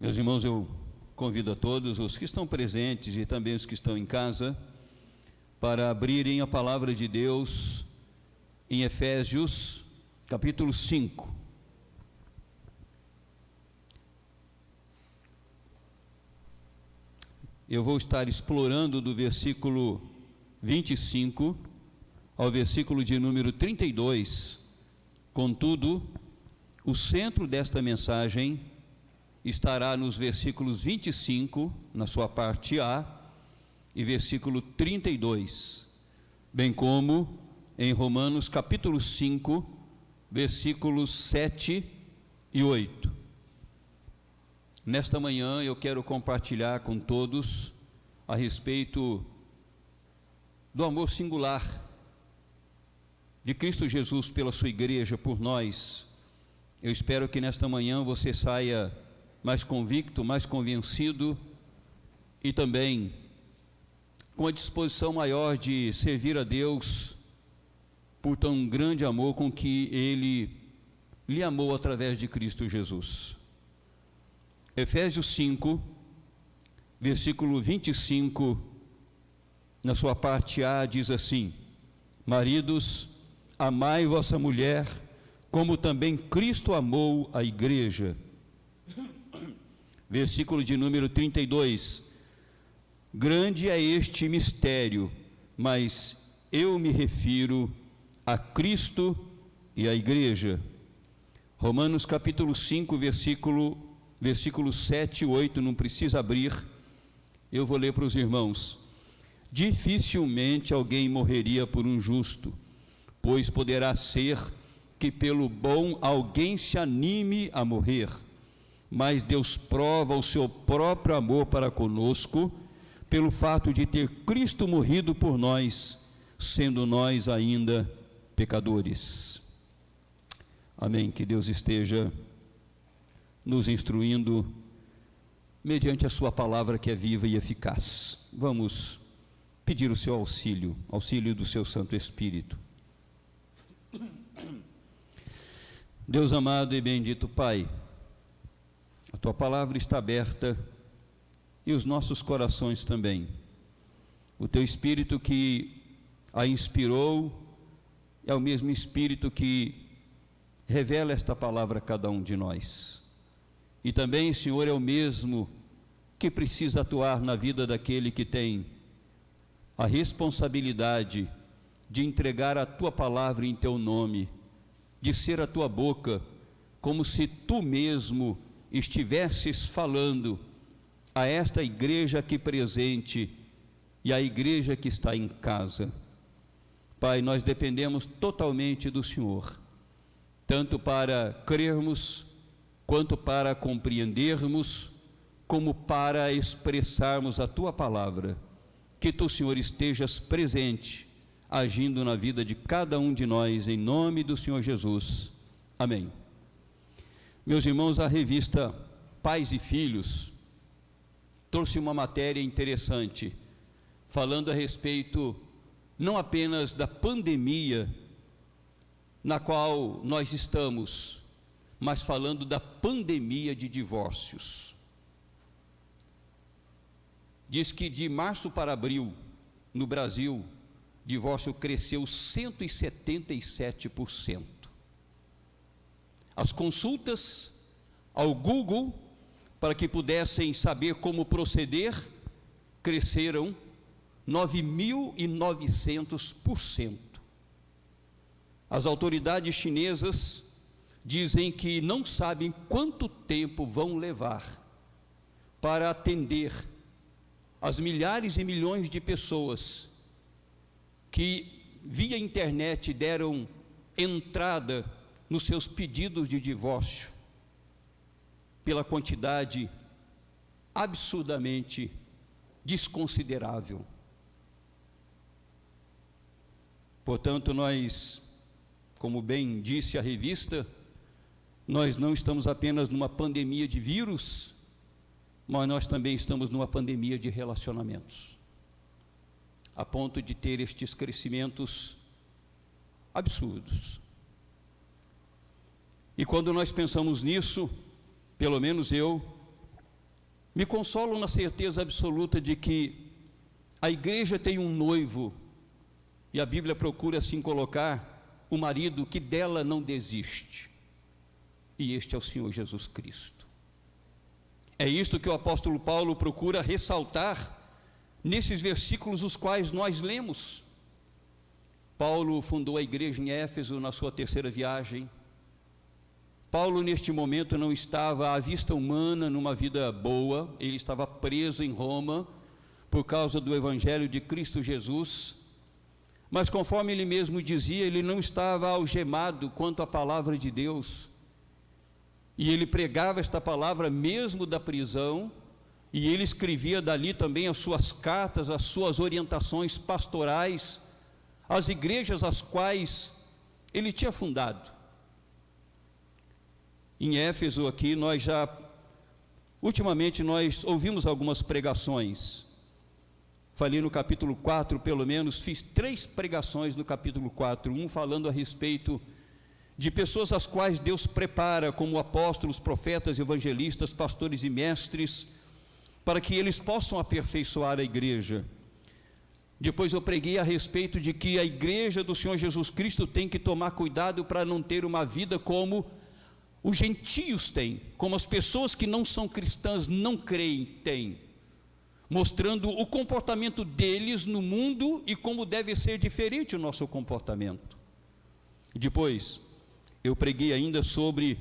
Meus irmãos, eu convido a todos, os que estão presentes e também os que estão em casa, para abrirem a palavra de Deus em Efésios, capítulo 5. Eu vou estar explorando do versículo 25 ao versículo de número 32. Contudo, o centro desta mensagem estará nos versículos 25, na sua parte A, e versículo 32, bem como em Romanos capítulo 5, versículos 7 e 8. Nesta manhã eu quero compartilhar com todos a respeito do amor singular de Cristo Jesus pela sua igreja, por nós. Eu espero que nesta manhã você saia mais convicto, mais convencido e também com a disposição maior de servir a Deus por tão grande amor com que Ele lhe amou através de Cristo Jesus. Efésios 5, versículo 25, na sua parte A, diz assim: maridos, amai vossa mulher, como também Cristo amou a igreja. Versículo de número 32, grande é este mistério, mas eu me refiro a Cristo e à igreja. Romanos capítulo 5, versículo 7 e 8, não precisa abrir, eu vou ler para os irmãos. Dificilmente alguém morreria por um justo, pois poderá ser que pelo bom alguém se anime a morrer. Mas Deus prova o seu próprio amor para conosco, pelo fato de ter Cristo morrido por nós, sendo nós ainda pecadores. Amém. Que Deus esteja nos instruindo mediante a sua palavra que é viva e eficaz. Vamos pedir o seu auxílio do seu Santo Espírito. Deus amado e bendito Pai, a tua palavra está aberta e os nossos corações também. O teu Espírito que a inspirou é o mesmo Espírito que revela esta palavra a cada um de nós. E também, Senhor, é o mesmo que precisa atuar na vida daquele que tem a responsabilidade de entregar a tua palavra em teu nome, de ser a tua boca, como se tu mesmo estivesses falando a esta igreja aqui presente e a igreja que está em casa. Pai, nós dependemos totalmente do Senhor, tanto para crermos, quanto para compreendermos, como para expressarmos a tua palavra. Que tu, Senhor, estejas presente, agindo na vida de cada um de nós, em nome do Senhor Jesus. Amém. Meus irmãos, a revista Pais e Filhos trouxe uma matéria interessante, falando a respeito não apenas da pandemia na qual nós estamos, mas falando da pandemia de divórcios. Diz que de março para abril, no Brasil, divórcio cresceu 177%. As consultas ao Google, para que pudessem saber como proceder, cresceram 9.900%. As autoridades chinesas dizem que não sabem quanto tempo vão levar para atender as milhares e milhões de pessoas que via internet deram entrada nos seus pedidos de divórcio, pela quantidade absurdamente desconsiderável. Portanto, nós, como bem disse a revista, nós não estamos apenas numa pandemia de vírus, mas nós também estamos numa pandemia de relacionamentos, a ponto de ter estes crescimentos absurdos. E quando nós pensamos nisso, pelo menos eu Me consolo na certeza absoluta de que a igreja tem um noivo, e a Bíblia procura assim colocar o marido que dela não desiste, e este é o Senhor Jesus Cristo. É isto que o apóstolo Paulo procura ressaltar nesses versículos os quais nós lemos. Paulo fundou a igreja em Éfeso na sua terceira viagem. Paulo neste momento não estava à vista humana numa vida boa, ele estava preso em Roma por causa do evangelho de Cristo Jesus, mas conforme ele mesmo dizia, ele não estava algemado quanto à palavra de Deus, e ele pregava esta palavra mesmo da prisão, e ele escrevia dali também as suas cartas, as suas orientações pastorais, às igrejas às quais ele tinha fundado. Em Éfeso aqui ultimamente nós ouvimos algumas pregações. Falei no capítulo 4, pelo menos, fiz 3 pregações no capítulo 4, um falando a respeito de pessoas as quais Deus prepara como apóstolos, profetas, evangelistas, pastores e mestres, para que eles possam aperfeiçoar a igreja. Depois eu preguei a respeito de que a igreja do Senhor Jesus Cristo tem que tomar cuidado para não ter uma vida como os gentios têm, como as pessoas que não são cristãs, não creem, têm, mostrando o comportamento deles no mundo e como deve ser diferente o nosso comportamento. Depois, eu preguei ainda sobre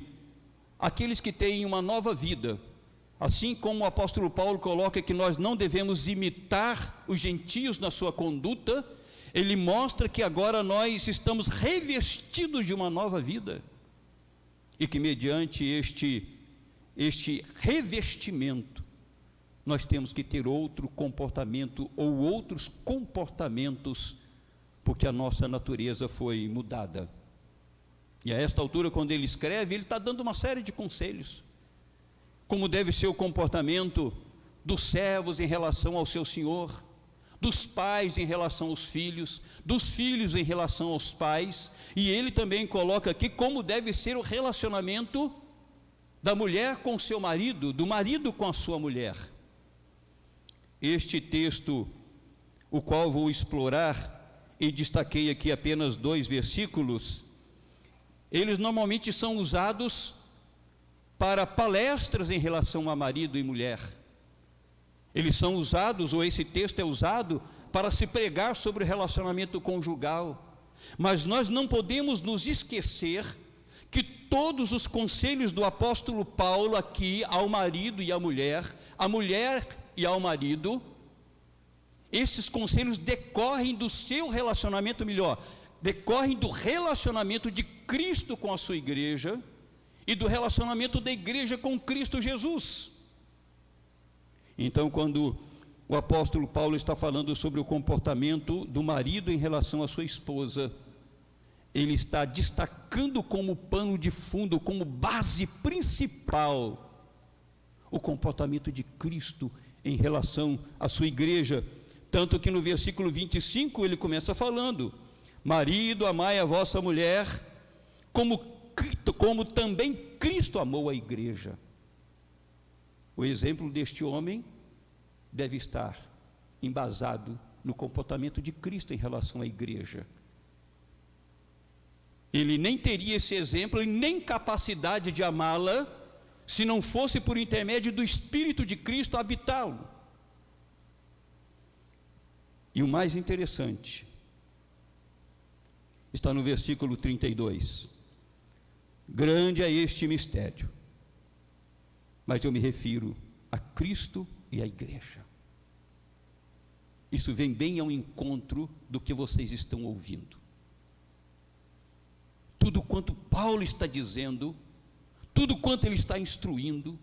aqueles que têm uma nova vida, assim como o apóstolo Paulo coloca que nós não devemos imitar os gentios na sua conduta, ele mostra que agora nós estamos revestidos de uma nova vida, e que mediante este revestimento, nós temos que ter outro comportamento ou outros comportamentos, porque a nossa natureza foi mudada. E a esta altura, quando ele escreve, ele está dando uma série de conselhos, como deve ser o comportamento dos servos em relação ao seu senhor, dos pais em relação aos filhos, dos filhos em relação aos pais, e ele também coloca aqui como deve ser o relacionamento da mulher com o seu marido, do marido com a sua mulher. Este texto, o qual vou explorar, e destaquei aqui apenas 2 versículos, eles normalmente são usados para palestras em relação a marido e mulher. Eles são usados, ou esse texto é usado, para se pregar sobre o relacionamento conjugal. Mas nós não podemos nos esquecer que todos os conselhos do apóstolo Paulo aqui ao marido e à mulher, à mulher e ao marido, esses conselhos decorrem do seu relacionamento, decorrem do relacionamento de Cristo com a sua igreja e do relacionamento da igreja com Cristo Jesus. Então, quando o apóstolo Paulo está falando sobre o comportamento do marido em relação à sua esposa, ele está destacando como pano de fundo, como base principal, o comportamento de Cristo em relação à sua igreja. Tanto que no versículo 25 ele começa falando: marido, amai a vossa mulher, como também Cristo amou a igreja. O exemplo deste homem deve estar embasado no comportamento de Cristo em relação à igreja. Ele nem teria esse exemplo e nem capacidade de amá-la se não fosse por intermédio do Espírito de Cristo habitá-lo. E o mais interessante está no versículo 32. Grande é este mistério, mas eu me refiro a Cristo e à igreja. Isso vem bem ao encontro do que vocês estão ouvindo. Tudo quanto Paulo está dizendo, tudo quanto ele está instruindo,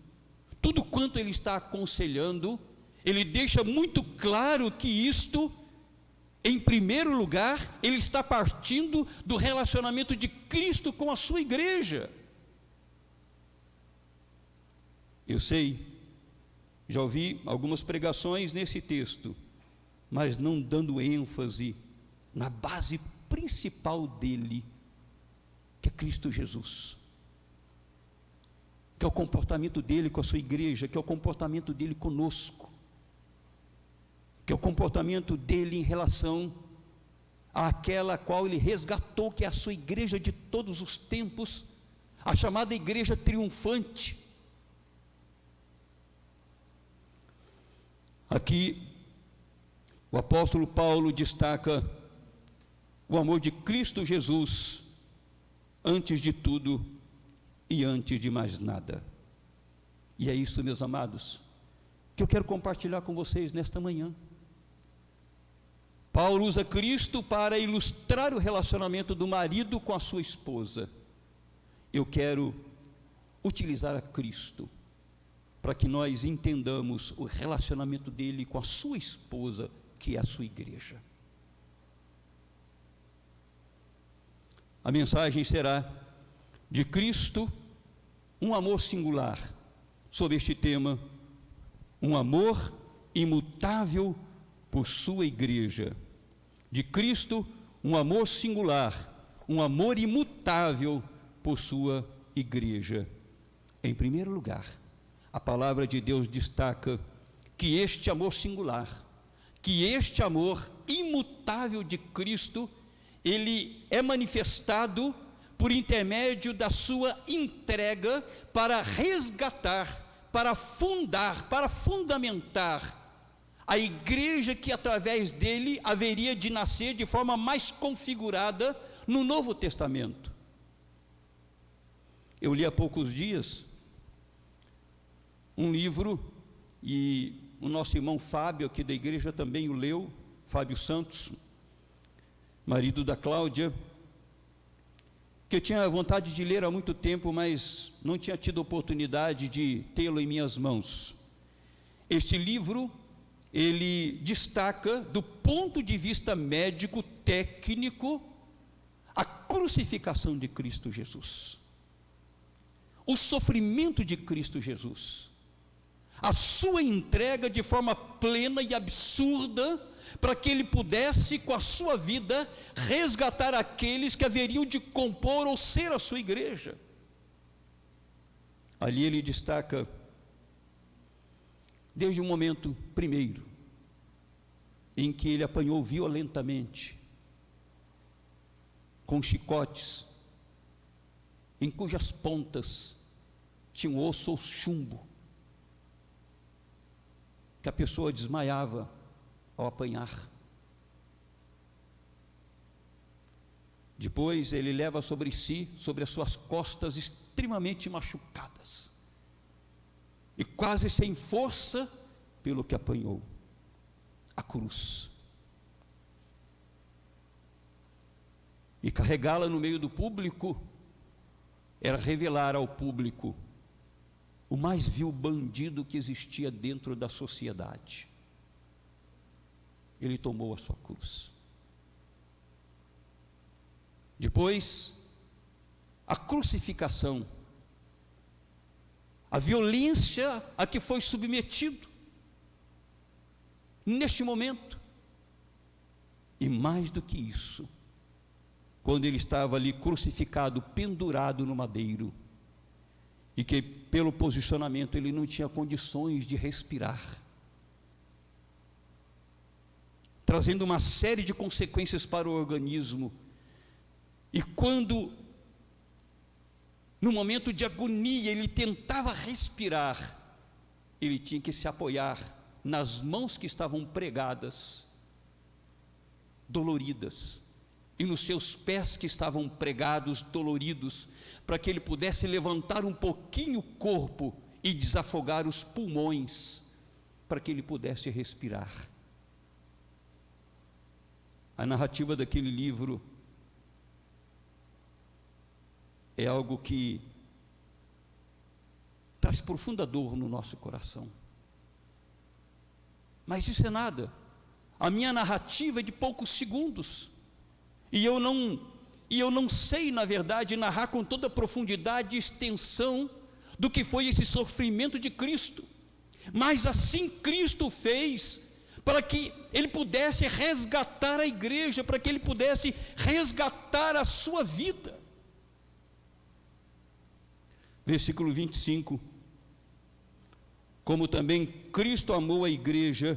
tudo quanto ele está aconselhando, ele deixa muito claro que isto, em primeiro lugar, ele está partindo do relacionamento de Cristo com a sua igreja. Eu sei, já ouvi algumas pregações nesse texto, mas não dando ênfase na base principal dele, que é Cristo Jesus. que é o comportamento dele com a sua igreja, que é o comportamento dele conosco, que é o comportamento dele em relação àquela a qual ele resgatou, que é a sua igreja de todos os tempos, a chamada igreja triunfante. Aqui, o apóstolo Paulo destaca o amor de Cristo Jesus antes de tudo e antes de mais nada. E é isso, meus amados, que eu quero compartilhar com vocês nesta manhã. Paulo usa Cristo para ilustrar o relacionamento do marido com a sua esposa. Eu quero utilizar a Cristo para que nós entendamos o relacionamento dele com a sua esposa, que é a sua igreja. A mensagem será de Cristo, um amor singular, sobre este tema, um amor imutável por sua igreja. De Cristo, um amor singular, um amor imutável por sua igreja. Em primeiro lugar, a palavra de Deus destaca que este amor singular, que este amor imutável de Cristo, ele é manifestado por intermédio da sua entrega para resgatar, para fundar, para fundamentar a igreja que através dele haveria de nascer de forma mais configurada no Novo Testamento. Eu li há poucos dias um livro, e o nosso irmão Fábio, aqui da igreja, também o leu, Fábio Santos, marido da Cláudia, que eu tinha vontade de ler há muito tempo, mas não tinha tido oportunidade de tê-lo em minhas mãos. Este livro, ele destaca, do ponto de vista médico, técnico, a crucificação de Cristo Jesus, o sofrimento de Cristo Jesus, a sua entrega de forma plena e absurda, para que ele pudesse, com a sua vida, resgatar aqueles que haveriam de compor ou ser a sua igreja. Ali ele destaca, desde o momento primeiro, em que ele apanhou violentamente, com chicotes, em cujas pontas tinha um osso ou chumbo, que a pessoa desmaiava ao apanhar. Depois ele leva sobre si, sobre as suas costas extremamente machucadas, e quase sem força pelo que apanhou, a cruz. E carregá-la no meio do público era revelar ao público o mais vil bandido que existia dentro da sociedade. Ele tomou a sua cruz. Depois, a crucificação, a violência a que foi submetido neste momento. E mais do que isso, quando ele estava ali crucificado, pendurado no madeiro, e que pelo posicionamento ele não tinha condições de respirar, trazendo uma série de consequências para o organismo. E quando, no momento de agonia, ele tentava respirar, ele tinha que se apoiar nas mãos que estavam pregadas, doloridas, e nos seus pés que estavam pregados, doloridos, para que ele pudesse levantar um pouquinho o corpo e desafogar os pulmões, para que ele pudesse respirar. A narrativa daquele livro é algo que traz profunda dor no nosso coração. Mas isso é nada. A minha narrativa é de poucos segundos. E eu não sei, na verdade, narrar com toda a profundidade e extensão do que foi esse sofrimento de Cristo. Mas assim Cristo fez, para que ele pudesse resgatar a igreja, para que ele pudesse resgatar a sua vida. versículo 25, como também Cristo amou a igreja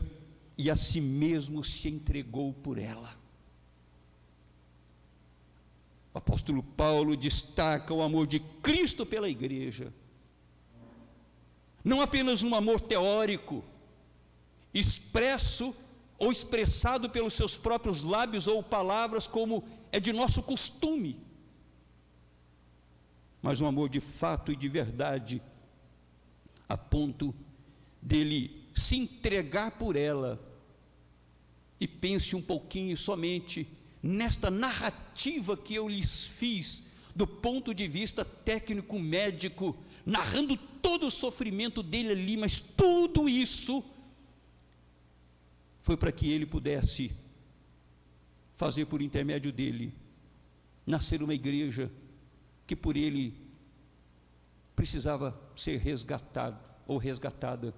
e a si mesmo se entregou por ela. O apóstolo Paulo destaca o amor de Cristo pela igreja, não apenas um amor teórico, expresso ou expressado pelos seus próprios lábios ou palavras, como é de nosso costume, mas um amor de fato e de verdade, a ponto dele se entregar por ela. E pense um pouquinho somente nesta narrativa que eu lhes fiz, do ponto de vista técnico médico, narrando todo o sofrimento dele ali, mas tudo isso foi para que ele pudesse fazer por intermédio dele nascer uma igreja que por ele precisava ser resgatado ou resgatada.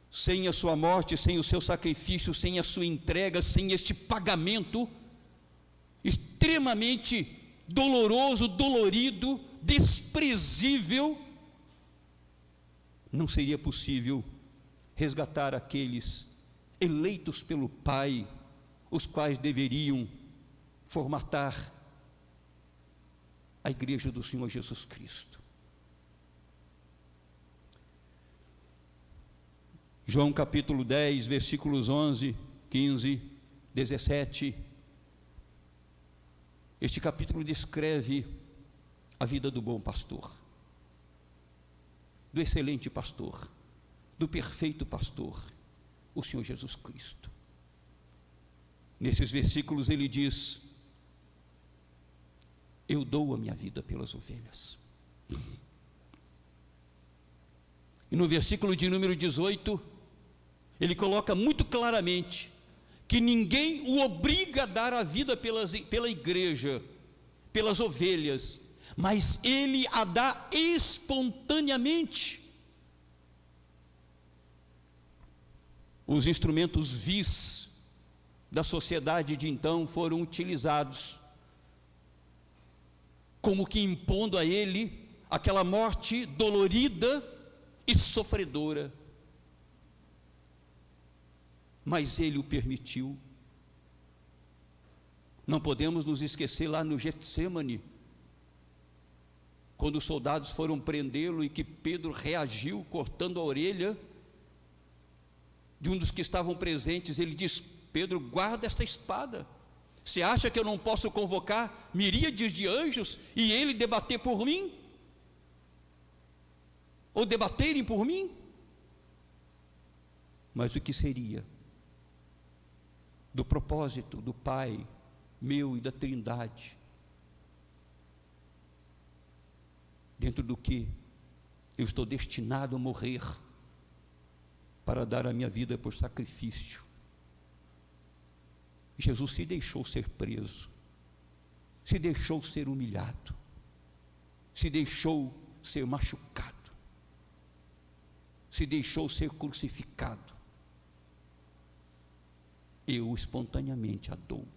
Sem a sua morte, sem o seu sacrifício, sem a sua entrega, sem este pagamento extremamente doloroso, dolorido, desprezível, não seria possível resgatar aqueles eleitos pelo Pai, os quais deveriam formatar a igreja do Senhor Jesus Cristo. João capítulo 10, versículos 11, 15, 17. Este capítulo descreve a vida do bom pastor, do excelente pastor, do perfeito pastor, o Senhor Jesus Cristo. Nesses versículos ele diz: eu dou a minha vida pelas ovelhas. E no versículo de número 18, ele coloca muito claramente que ninguém o obriga a dar a vida pela igreja, pelas ovelhas, mas ele a dá espontaneamente. Os instrumentos vis da sociedade de então foram utilizados, como que impondo a ele aquela morte dolorida e sofredora. Mas ele o permitiu. Não podemos nos esquecer lá no Getsêmani, quando os soldados foram prendê-lo e que Pedro reagiu cortando a orelha de um dos que estavam presentes. Ele diz: Pedro, guarda esta espada. Você acha que eu não posso convocar miríades de anjos e ele debater por mim? Ou debaterem por mim? Mas o que seria do propósito do Pai meu e da Trindade, dentro do que eu estou destinado a morrer para dar a minha vida por sacrifício? Jesus se deixou ser preso, se deixou ser humilhado, se deixou ser machucado, se deixou ser crucificado. Eu espontaneamente a dou.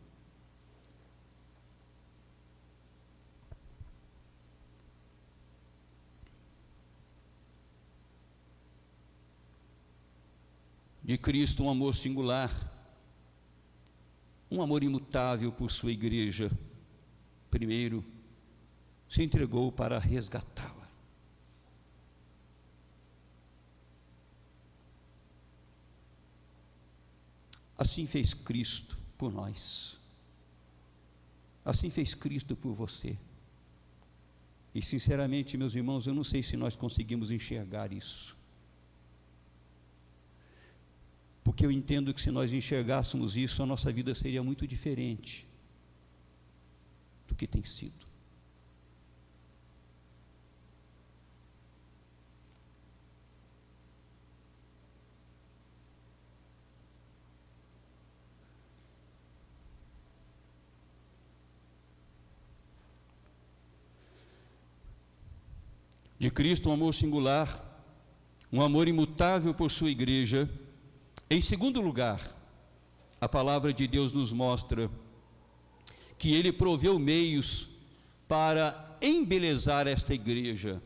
De Cristo um amor singular, um amor imutável por sua igreja. Primeiro, se entregou para resgatá-la. Assim fez Cristo por nós. Assim fez Cristo por você. E sinceramente, meus irmãos, eu não sei se nós conseguimos enxergar isso. Porque eu entendo que se nós enxergássemos isso, a nossa vida seria muito diferente do que tem sido. De Cristo um amor singular, um amor imutável por sua igreja. Em segundo lugar, a palavra de Deus nos mostra que Ele proveu meios para embelezar esta igreja.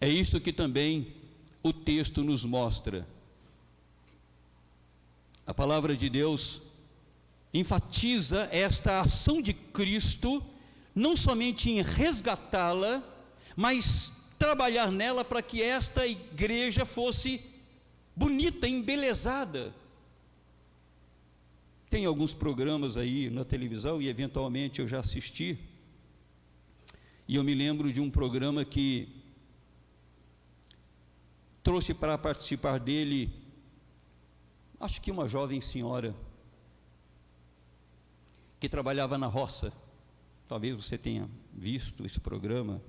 É isso que também o texto nos mostra. A palavra de Deus enfatiza esta ação de Cristo, não somente em resgatá-la, mas trabalhar nela para que esta igreja fosse bonita, embelezada. Tem alguns programas aí na televisão, e eventualmente eu já assisti, e eu me lembro de um programa que trouxe para participar dele, acho que uma jovem senhora, que trabalhava na roça. Talvez você tenha visto esse programa,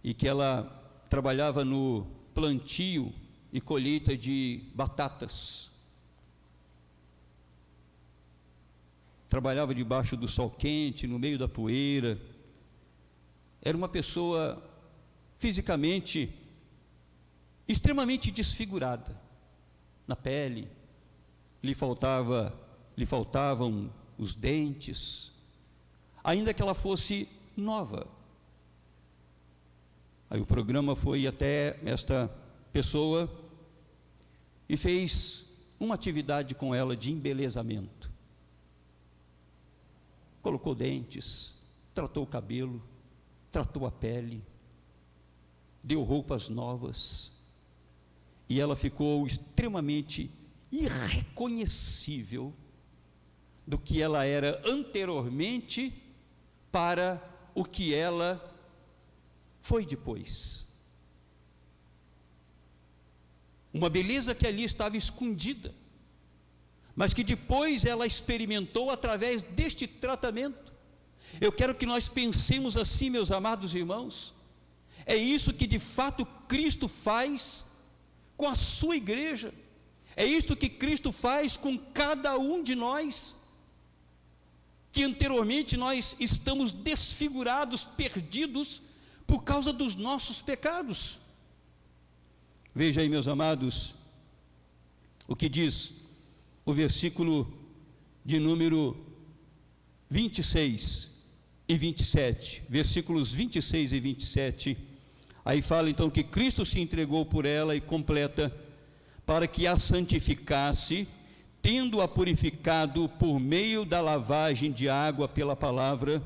e que ela trabalhava no plantio e colheita de batatas. Trabalhava debaixo do sol quente, no meio da poeira. Era uma pessoa fisicamente extremamente desfigurada na pele, lhe faltavam os dentes, ainda que ela fosse nova. Aí o programa foi até esta pessoa e fez uma atividade com ela de embelezamento. Colocou dentes, tratou o cabelo, tratou a pele, deu roupas novas, e ela ficou extremamente irreconhecível do que ela era anteriormente para o que ela foi depois. Uma beleza que ali estava escondida, mas que depois ela experimentou através deste tratamento. Eu quero que nós pensemos assim, meus amados irmãos. É isso que de fato Cristo faz com a sua igreja. É isso que Cristo faz com cada um de nós, que anteriormente nós estamos desfigurados, perdidos, por causa dos nossos pecados. Veja aí, meus amados, o que diz o versículo de número 26 e 27, versículos 26 e 27, aí fala então que Cristo se entregou por ela, e completa, para que a santificasse, tendo-a purificado por meio da lavagem de água pela palavra,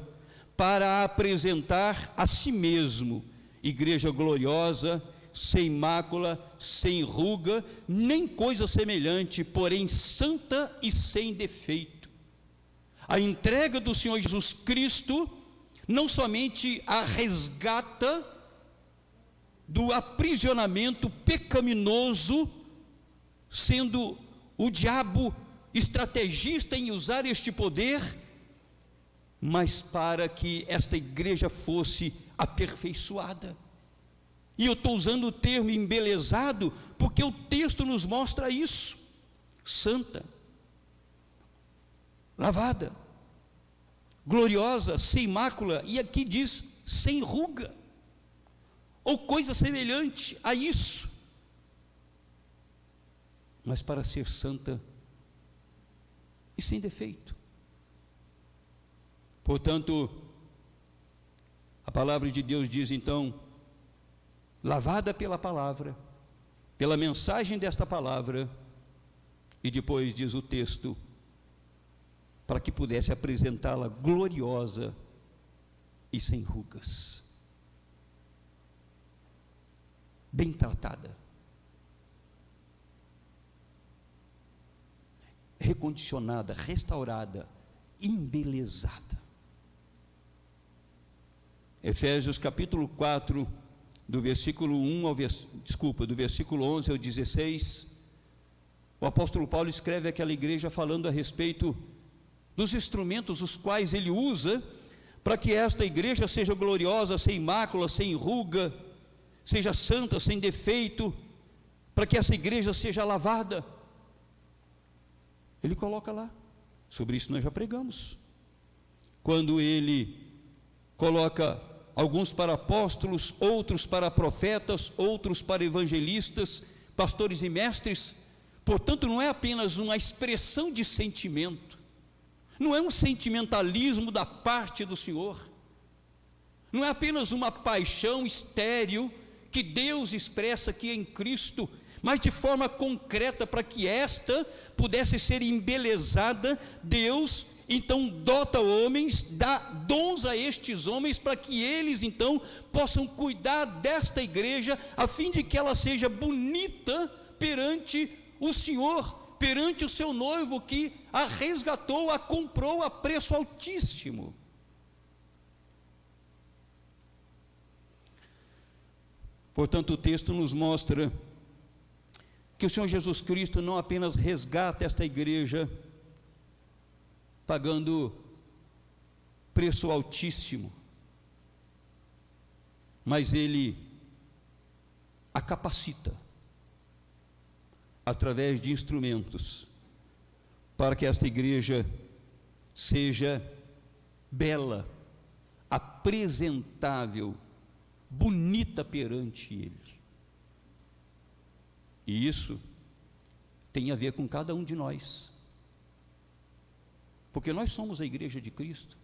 para a apresentar a si mesmo, igreja gloriosa, sem mácula, sem ruga, nem coisa semelhante, porém santa e sem defeito. A entrega do Senhor Jesus Cristo não somente a resgata do aprisionamento pecaminoso, sendo o diabo estrategista em usar este poder, mas para que esta igreja fosse aperfeiçoada. E eu estou usando o termo embelezado, porque o texto nos mostra isso: santa, lavada, gloriosa, sem mácula, e aqui diz sem ruga, ou coisa semelhante a isso. Mas para ser santa e sem defeito. Portanto, a palavra de Deus diz então, lavada pela palavra, pela mensagem desta palavra, e depois diz o texto, para que pudesse apresentá-la gloriosa e sem rugas, bem tratada, recondicionada, restaurada, embelezada. Efésios capítulo 4, do versículo 11 ao 16, o apóstolo Paulo escreve aquela igreja falando a respeito dos instrumentos os quais ele usa para que esta igreja seja gloriosa, sem mácula, sem ruga, seja santa, sem defeito, para que essa igreja seja lavada. Ele coloca lá, sobre isso nós já pregamos, quando ele coloca alguns para apóstolos, outros para profetas, outros para evangelistas, pastores e mestres. Portanto, não é apenas uma expressão de sentimento, não é um sentimentalismo da parte do Senhor, não é apenas uma paixão estéril que Deus expressa aqui em Cristo, mas de forma concreta, para que esta pudesse ser embelezada. Deus então dota homens, dá dons a estes homens, para que eles então possam cuidar desta igreja, a fim de que ela seja bonita perante o Senhor, perante o seu noivo, que a resgatou, a comprou a preço altíssimo. Portanto, o texto nos mostra que o Senhor Jesus Cristo não apenas resgata esta igreja pagando preço altíssimo, mas Ele a capacita através de instrumentos para que esta igreja seja bela, apresentável, bonita perante Ele. E isso tem a ver com cada um de nós, porque nós somos a igreja de Cristo.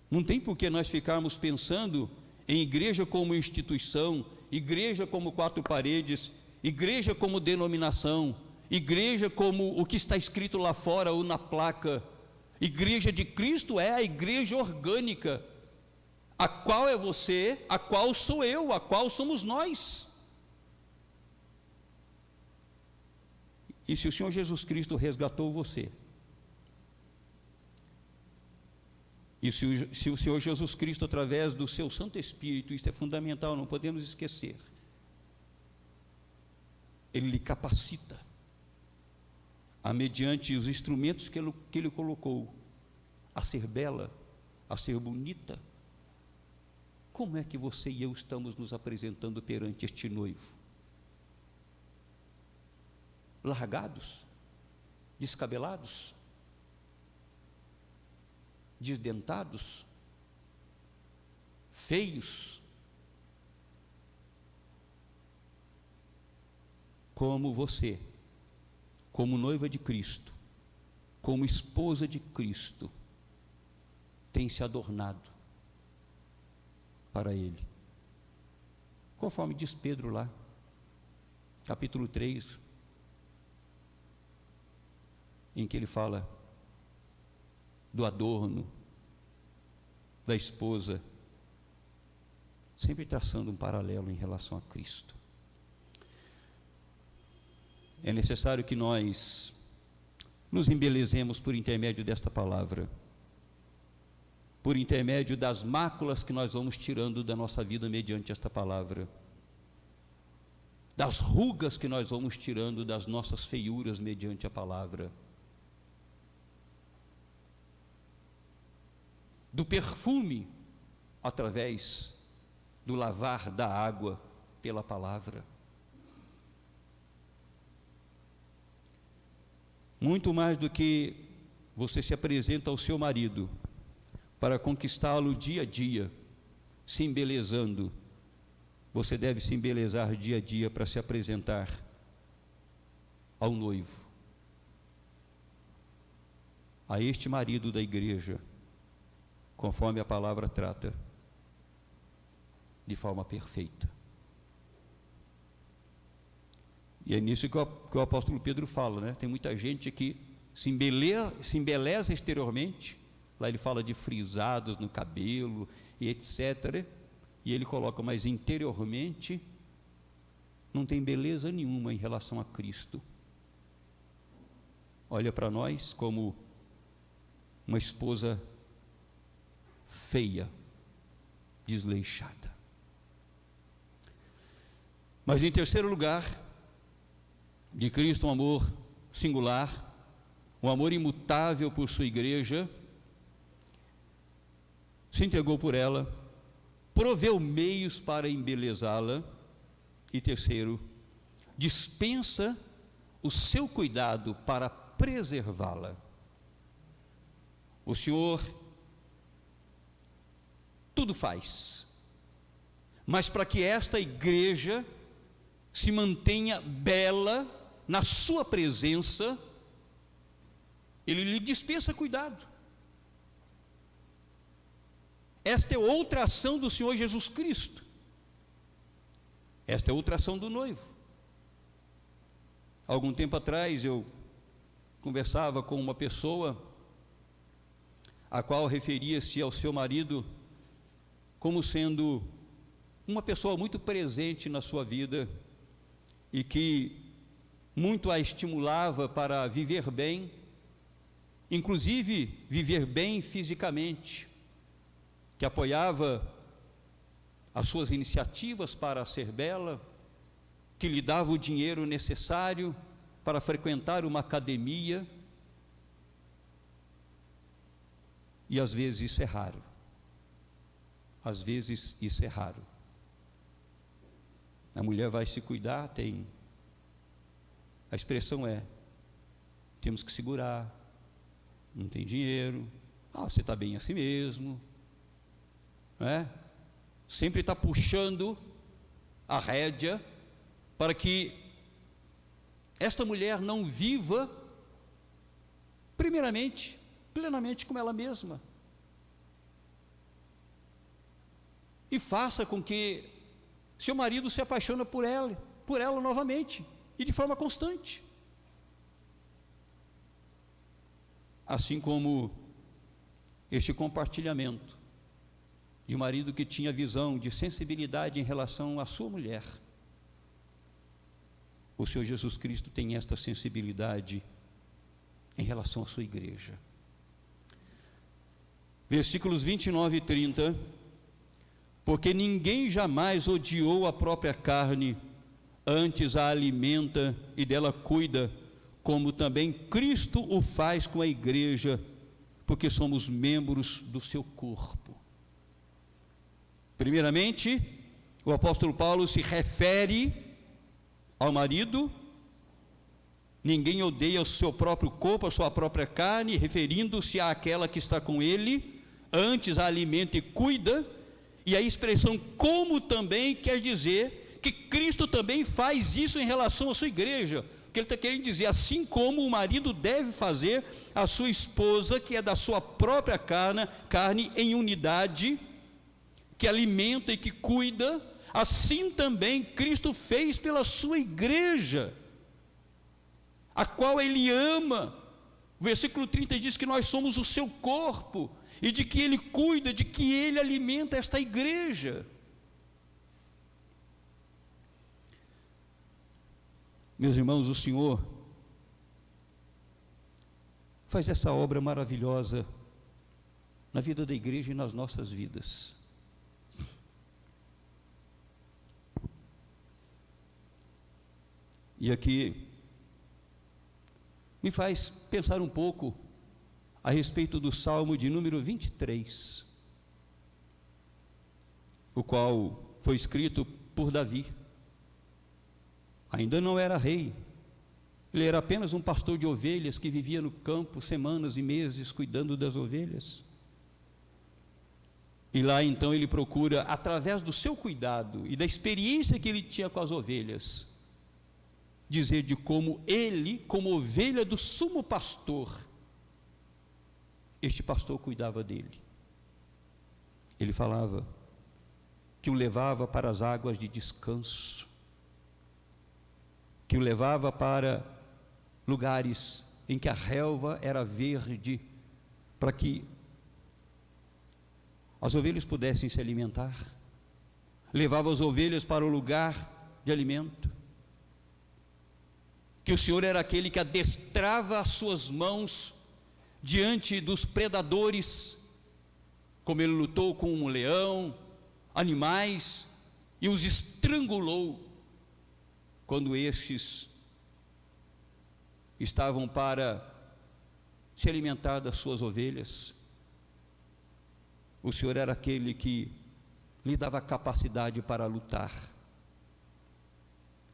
Não tem por que nós ficarmos pensando em igreja como instituição, igreja como quatro paredes, igreja como denominação, igreja como o que está escrito lá fora ou na placa. Igreja de Cristo é a igreja orgânica, a qual é você, a qual sou eu, a qual somos nós. E se o Senhor Jesus Cristo resgatou você, e se o Senhor Jesus Cristo, através do seu Santo Espírito, isso é fundamental, não podemos esquecer, Ele lhe capacita, mediante os instrumentos que Ele colocou, a ser bela, a ser bonita. Como é que você e eu estamos nos apresentando perante este noivo? Largados, descabelados, desdentados, feios, como você, como noiva de Cristo, como esposa de Cristo, tem se adornado para Ele, conforme diz Pedro lá, capítulo 3, em que ele fala do adorno da esposa, sempre traçando um paralelo em relação a Cristo. É necessário que nós nos embelezemos por intermédio desta palavra, por intermédio das máculas que nós vamos tirando da nossa vida mediante esta palavra, das rugas que nós vamos tirando das nossas feiuras mediante a palavra, do perfume através do lavar da água pela palavra. Muito mais do que você se apresenta ao seu marido para conquistá-lo dia a dia, se embelezando, você deve se embelezar dia a dia para se apresentar ao noivo, a este marido da igreja, conforme a palavra trata, de forma perfeita. E é nisso que o apóstolo Pedro fala, né? Tem muita gente que se embeleza exteriormente, lá ele fala de frisados no cabelo e etc., e ele coloca, mas interiormente não tem beleza nenhuma em relação a Cristo. Olha para nós como uma esposa feia, desleixada. Mas em terceiro lugar, de Cristo, um amor singular, um amor imutável por sua igreja, se entregou por ela, proveu meios para embelezá-la, e terceiro, dispensa o seu cuidado para preservá-la. O Senhor tudo faz, mas para que esta igreja se mantenha bela na sua presença, Ele lhe dispensa cuidado. Esta é outra ação do Senhor Jesus Cristo. Esta é outra ação do noivo. Algum tempo atrás eu conversava com uma pessoa a qual referia-se ao seu marido como sendo uma pessoa muito presente na sua vida e que muito a estimulava para viver bem, inclusive viver bem fisicamente, que apoiava as suas iniciativas para ser bela, que lhe dava o dinheiro necessário para frequentar uma academia. E às vezes isso é raro. Às vezes isso é raro. A mulher vai se cuidar, a expressão é: temos que segurar, não tem dinheiro, você está bem assim mesmo, não é? Sempre está puxando a rédea para que esta mulher não viva, primeiramente, plenamente como ela mesma, e faça com que seu marido se apaixone por ela novamente, e de forma constante. Assim como este compartilhamento de um marido que tinha visão de sensibilidade em relação à sua mulher, o Senhor Jesus Cristo tem esta sensibilidade em relação à sua igreja. Versículos 29 e 30: porque ninguém jamais odiou a própria carne, antes a alimenta e dela cuida, como também Cristo o faz com a igreja, porque somos membros do seu corpo. Primeiramente, o apóstolo Paulo se refere ao marido. Ninguém odeia o seu próprio corpo, a sua própria carne, referindo-se àquela que está com ele, antes a alimenta e cuida. E a expressão como também quer dizer que Cristo também faz isso em relação à sua igreja. O que ele está querendo dizer: assim como o marido deve fazer a sua esposa, que é da sua própria carne em unidade, que alimenta e que cuida, assim também Cristo fez pela sua igreja, a qual ele ama. O versículo 30 diz que nós somos o seu corpo, e de que ele cuida, de que ele alimenta esta igreja. Meus irmãos, o Senhor faz essa obra maravilhosa na vida da igreja e nas nossas vidas. E aqui me faz pensar um pouco a respeito do Salmo de número 23, o qual foi escrito por Davi. Ainda não era rei, ele era apenas um pastor de ovelhas que vivia no campo semanas e meses cuidando das ovelhas. E lá então ele procura, através do seu cuidado e da experiência que ele tinha com as ovelhas, dizer de como ele, como ovelha do sumo pastor, este pastor cuidava dele. Ele falava que o levava para as águas de descanso, que o levava para lugares em que a relva era verde, para que as ovelhas pudessem se alimentar. Levava as ovelhas para o lugar de alimento, que o Senhor era aquele que adestrava as suas mãos diante dos predadores, como ele lutou com um leão, animais, e os estrangulou quando estes estavam para se alimentar das suas ovelhas. O Senhor era aquele que lhe dava capacidade para lutar,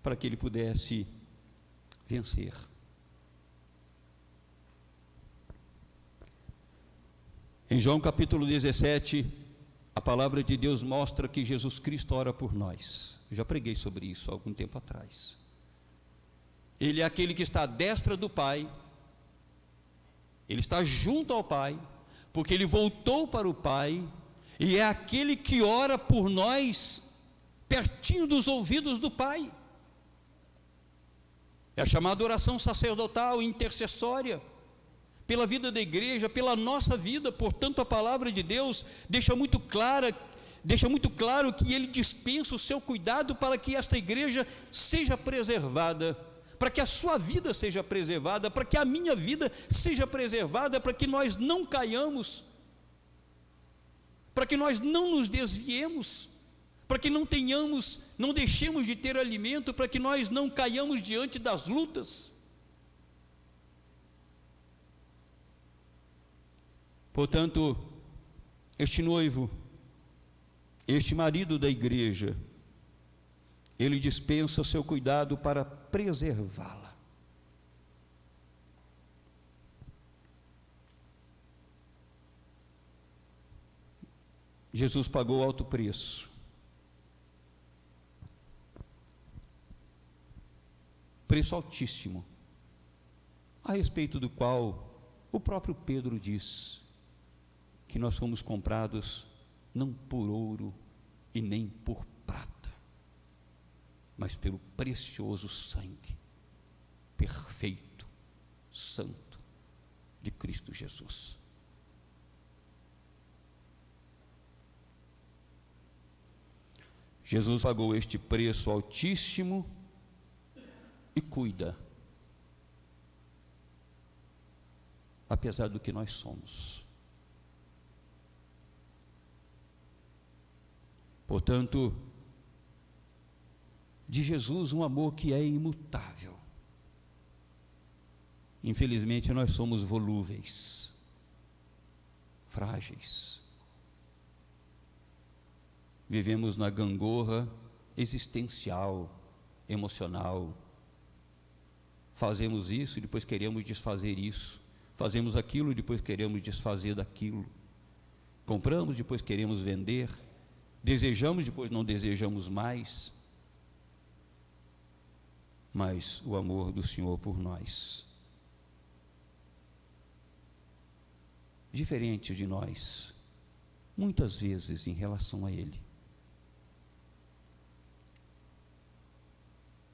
para que ele pudesse vencer. Em João capítulo 17, a palavra de Deus mostra que Jesus Cristo ora por nós. Eu já preguei sobre isso há algum tempo atrás. Ele é aquele que está à destra do Pai, ele está junto ao Pai, porque ele voltou para o Pai, e é aquele que ora por nós, pertinho dos ouvidos do Pai. É a chamada oração sacerdotal, intercessória, pela vida da igreja, pela nossa vida. Portanto, a palavra de Deus deixa muito claro que Ele dispensa o seu cuidado para que esta igreja seja preservada, para que a sua vida seja preservada, para que a minha vida seja preservada, para que nós não caiamos, para que nós não nos desviemos, para que não deixemos de ter alimento, para que nós não caiamos diante das lutas. Portanto, este noivo, este marido da igreja, ele dispensa o seu cuidado para preservá-la. Jesus pagou alto preço. Preço altíssimo, a respeito do qual o próprio Pedro diz que nós fomos comprados não por ouro e nem por prata, mas pelo precioso sangue perfeito, santo de Cristo Jesus. Jesus pagou este preço altíssimo e cuida, apesar do que nós somos. Portanto, de Jesus um amor que é imutável. Infelizmente nós somos volúveis, frágeis. Vivemos na gangorra existencial, emocional. Fazemos isso e depois queremos desfazer isso. Fazemos aquilo e depois queremos desfazer daquilo. Compramos, depois queremos vender. Desejamos, depois não desejamos mais. Mas o amor do Senhor por nós, diferente de nós, muitas vezes em relação a Ele,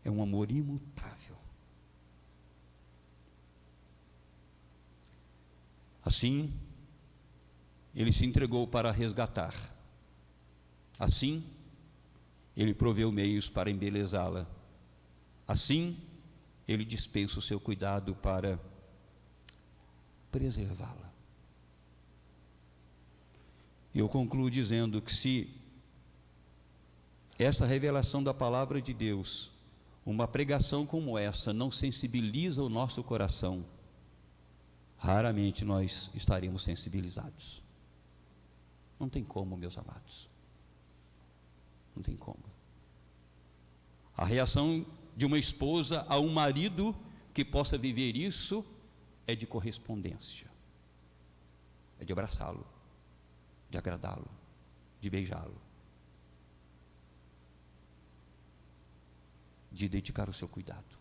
é um amor imutável. Assim, Ele se entregou para resgatar. Assim, Ele proveu meios para embelezá-la. Assim, Ele dispensa o seu cuidado para preservá-la. Eu concluo dizendo que se essa revelação da palavra de Deus, uma pregação como essa, não sensibiliza o nosso coração, raramente nós estaremos sensibilizados. Não tem como, meus amados. Não tem como. A reação de uma esposa a um marido que possa viver isso é de correspondência, é de abraçá-lo, de agradá-lo, de beijá-lo, de dedicar o seu cuidado.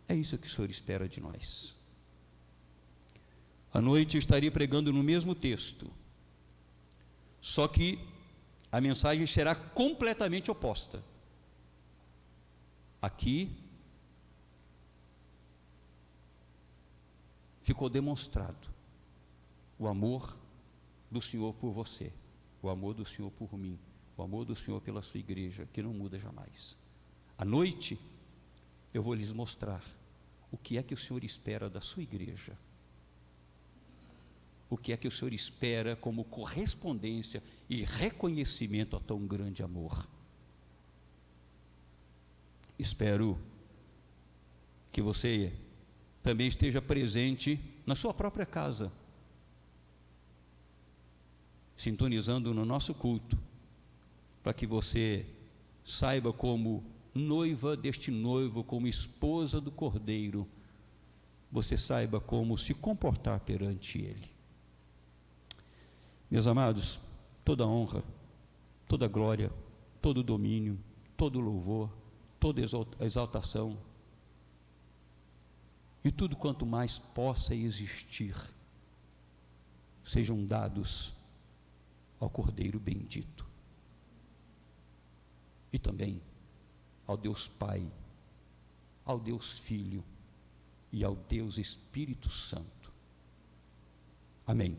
É isso que o Senhor espera de nós. À noite eu estaria pregando no mesmo texto, só que a mensagem será completamente oposta. Aqui ficou demonstrado o amor do Senhor por você, o amor do Senhor por mim, o amor do Senhor pela sua igreja, que não muda jamais. À noite eu vou lhes mostrar o que é que o Senhor espera da sua igreja, o que é que o Senhor espera como correspondência e reconhecimento a tão grande amor. Espero que você também esteja presente na sua própria casa, sintonizando no nosso culto, para que você saiba, como noiva deste noivo, como esposa do Cordeiro, você saiba como se comportar perante Ele. Meus amados, toda honra, toda glória, todo domínio, todo louvor, toda exaltação e tudo quanto mais possa existir sejam dados ao Cordeiro bendito e também ao Deus Pai, ao Deus Filho e ao Deus Espírito Santo. Amém.